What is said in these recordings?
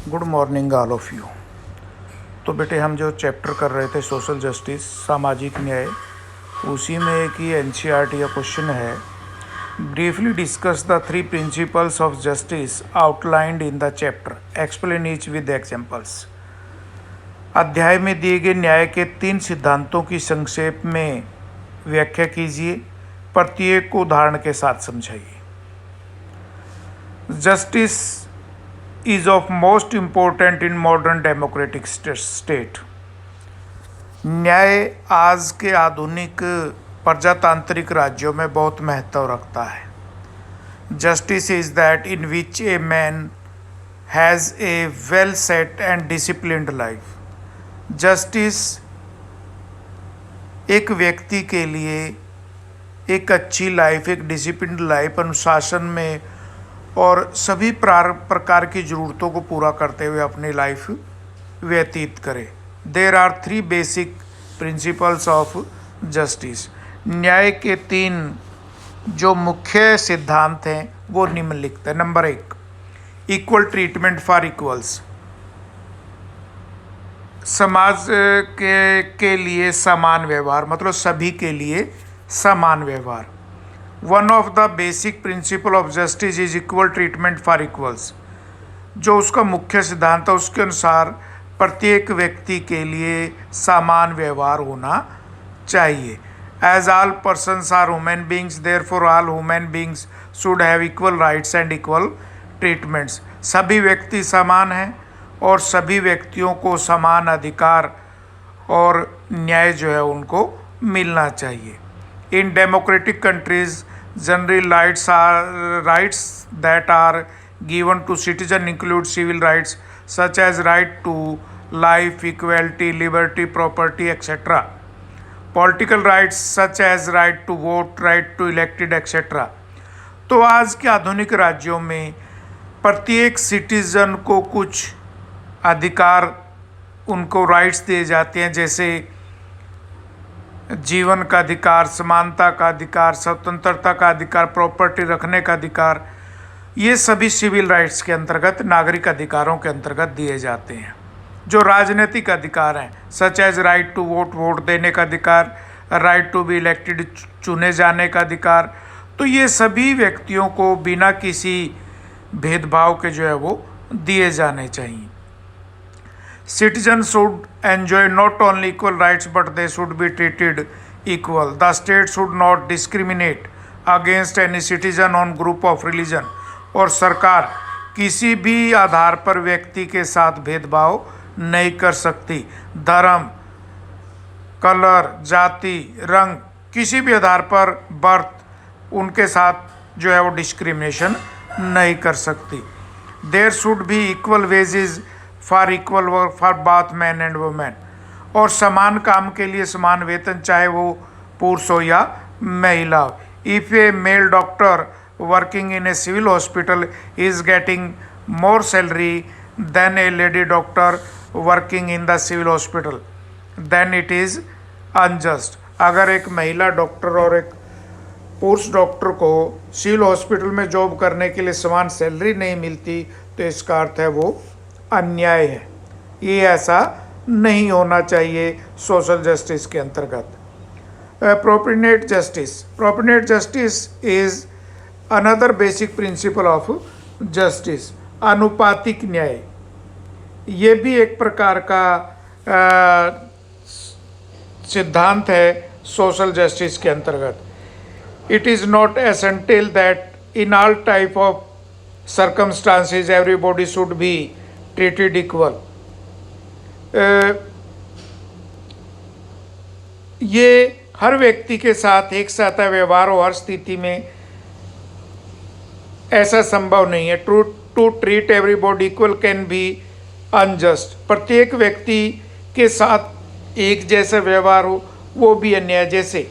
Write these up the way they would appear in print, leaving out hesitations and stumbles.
Good morning all of you. तो बेटे हम जो चैप्टर कर रहे थे सोशल जस्टिस सामाजिक न्याय, उसी में एक ही एनसीईआरटी का क्वेश्चन है। Briefly discuss the 3 principles of justice outlined in the chapter, explain each with examples. अध्याय में दिए गए न्याय के 3 सिद्धांतों की संक्षेप में व्याख्या कीजिए, प्रत्येक को उदाहरण के साथ समझाइए। Justice is of most important in modern democratic state। न्याय आज के आधुनिक प्रजातांत्रिक राज्यों में बहुत महत्व रखता है। Justice is that in which a man has a well set and disciplined life. Justice एक व्यक्ति के लिए एक अच्छी लाइफ, एक डिसिप्लिन्ड लाइफ, अनुशासन में और सभी प्रकार की ज़रूरतों को पूरा करते हुए अपनी लाइफ व्यतीत करे। There are 3 basic principles of justice. न्याय के 3 जो मुख्य सिद्धांत हैं वो निम्नलिखित है। Number 1, equal treatment for equals. समाज के लिए समान व्यवहार, मतलब सभी के लिए समान व्यवहार। One of the basic principle of justice is equal treatment for equals. जो उसका मुख्य सिद्धांत है उसके अनुसार प्रत्येक व्यक्ति के लिए समान व्यवहार होना चाहिए। As all persons are human beings, therefore all human beings should have equal rights and equal treatments. सभी व्यक्ति समान हैं और सभी व्यक्तियों को समान अधिकार और न्याय जो है उनको मिलना चाहिए। In democratic countries general rights that are given to citizen include civil rights such as right to life, equality, liberty, property, etc. Political rights such as right to vote, right to elected, etc. तो आज के आधुनिक राज्यों में प्रत्येक citizen को कुछ अधिकार, उनको राइट्स दिए जाते हैं, जैसे जीवन का अधिकार, समानता का अधिकार, स्वतंत्रता का अधिकार, प्रॉपर्टी रखने का अधिकार। ये सभी सिविल राइट्स के अंतर्गत, नागरिक अधिकारों के अंतर्गत दिए जाते हैं। जो राजनीतिक अधिकार हैं, such as right to vote, vote देने का अधिकार, राइट टू बी इलेक्टेड, चुने जाने का अधिकार, तो ये सभी व्यक्तियों को बिना किसी भेदभाव के जो है वो दिए जाने चाहिए। Citizens should enjoy not only equal rights but they should be treated equal. The state should not discriminate against any citizen on group of religion। और सरकार किसी भी आधार पर व्यक्ति के साथ भेदभाव नहीं कर सकती। धर्म, कलर, जाति, रंग, किसी भी आधार पर बर्थ, उनके साथ जो है वो डिस्क्रिमिनेशन नहीं कर सकती। There should be equal wages for equal work for both man and women. और समान काम के लिए समान वेतन, चाहे वो पुरुष हो या महिला हो। If a male doctor working in a civil hospital is getting more salary than a lady doctor working in the civil hospital, then it is unjust. अगर एक महिला डॉक्टर और एक पुरुष डॉक्टर को सिविल हॉस्पिटल में जॉब करने के लिए समान सैलरी नहीं मिलती, तो इसका अर्थ है वो अन्याय है। ये ऐसा नहीं होना चाहिए सोशल जस्टिस के अंतर्गत। Proportionate justice. Proportionate justice is another basic principle of justice. अनुपातिक न्याय, ये भी एक प्रकार का सिद्धांत है सोशल जस्टिस के अंतर्गत। It is not essential that in all type of circumstances everybody should be treated equal। ये हर व्यक्ति के साथ एक साथ व्यवहार हो हर स्थिति में, ऐसा संभव नहीं है। To treat everybody equal can be unjust. प्रत्येक व्यक्ति के साथ एक जैसा व्यवहार हो वो भी अन्याय। जैसे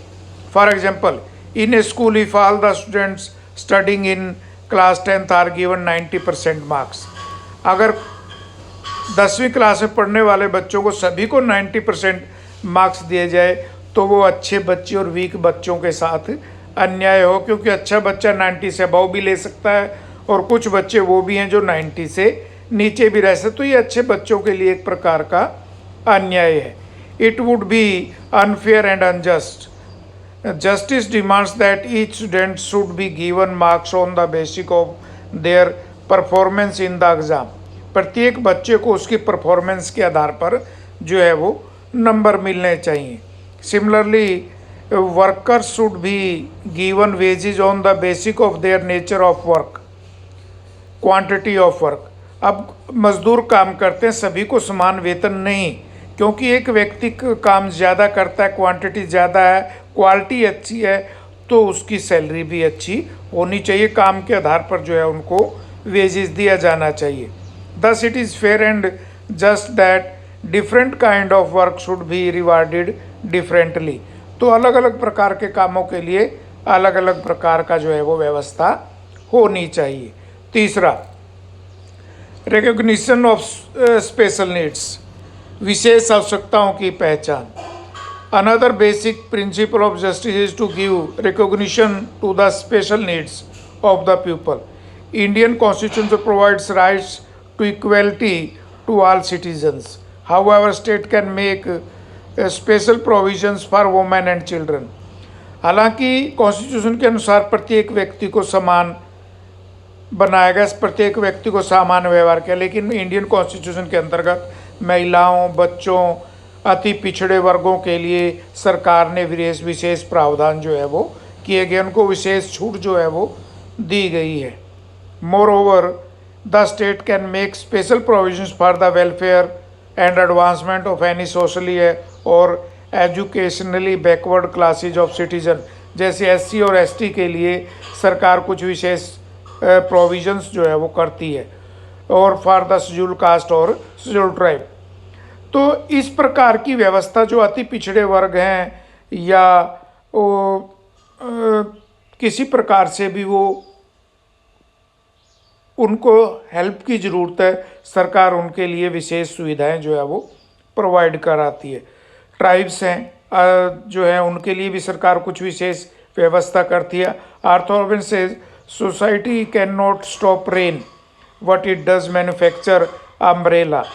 for example, in a school if all the students studying in class 10th are given 90% marks. अगर 10वीं क्लास में पढ़ने वाले बच्चों को सभी को 90% मार्क्स दिए जाए तो वो अच्छे बच्चे और वीक बच्चों के साथ अन्याय हो, क्योंकि अच्छा बच्चा 90 से अबव भी ले सकता है और कुछ बच्चे वो भी हैं जो 90 से नीचे भी रह सकते, तो ये अच्छे बच्चों के लिए एक प्रकार का अन्याय है। It would be unfair and unjust. Justice demands that each student should be given marks on the basis of their performance in the exam। प्रत्येक बच्चे को उसकी परफॉर्मेंस के आधार पर जो है वो नंबर मिलने चाहिए। Similarly workers should be given wages on the basis of their nature of work, quantity of work. अब मजदूर काम करते हैं, सभी को समान वेतन नहीं, क्योंकि एक व्यक्ति काम ज़्यादा करता है, क्वांटिटी ज़्यादा है, क्वालिटी अच्छी है, तो उसकी सैलरी भी अच्छी होनी चाहिए। काम के आधार पर जो है उनको वेजेस दिया जाना चाहिए। Thus it is fair and just that different kind of work should be rewarded differently. तो अलग अलग प्रकार के कामों के लिए अलग अलग प्रकार का जो है वो व्यवस्था होनी चाहिए। तीसरा, रिकॉग्निशन ऑफ स्पेशल नीड्स, विशेष आवश्यकताओं की पहचान। Another basic principle of justice is to give recognition to the special needs of the people. Indian constitution provides rights to equality to all citizens. However state can make special provisions for women and children. हालांकि constitution के अनुसार प्रत्येक व्यक्ति को समान बनाया गया, प्रत्येक व्यक्ति को सामान्य व्यवहार किया, लेकिन इंडियन कॉन्स्टिट्यूशन के अंतर्गत महिलाओं, बच्चों, अति पिछड़े वर्गों के लिए सरकार ने विशेष प्रावधान जो है वो किए गए, उनको विशेष छूट जो है वो दी गई है। Moreover the state can make special provisions for the welfare and advancement of any socially और educationally backward classes of citizen. जैसे एससी और एसटी के लिए सरकार कुछ विशेष प्रोविजंस जो है वो करती है, और फॉर द शेड्यूल कास्ट और शेड्यूल ट्राइब। तो इस प्रकार की व्यवस्था जो अति पिछड़े वर्ग हैं या किसी प्रकार से भी वो उनको हेल्प की ज़रूरत है, सरकार उनके लिए विशेष सुविधाएं जो है वो प्रोवाइड कराती है। ट्राइब्स हैं जो है उनके लिए भी सरकार कुछ विशेष व्यवस्था करती है। आर्थर से society can not stop rain what it does manufacture umbrella.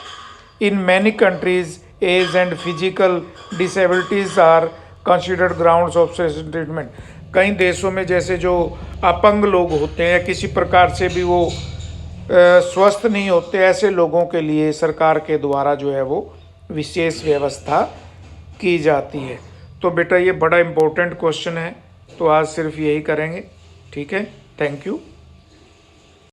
In many countries, age and physical disabilities are considered grounds of special treatment. कई देशों में जैसे जो अपंग लोग होते हैं, किसी प्रकार से भी वो स्वस्थ नहीं होते, ऐसे लोगों के लिए सरकार के द्वारा जो है वो विशेष व्यवस्था की जाती है। तो बेटा ये बड़ा इम्पोर्टेंट क्वेश्चन है, तो आज सिर्फ यही करेंगे। ठीक है, थैंक यू।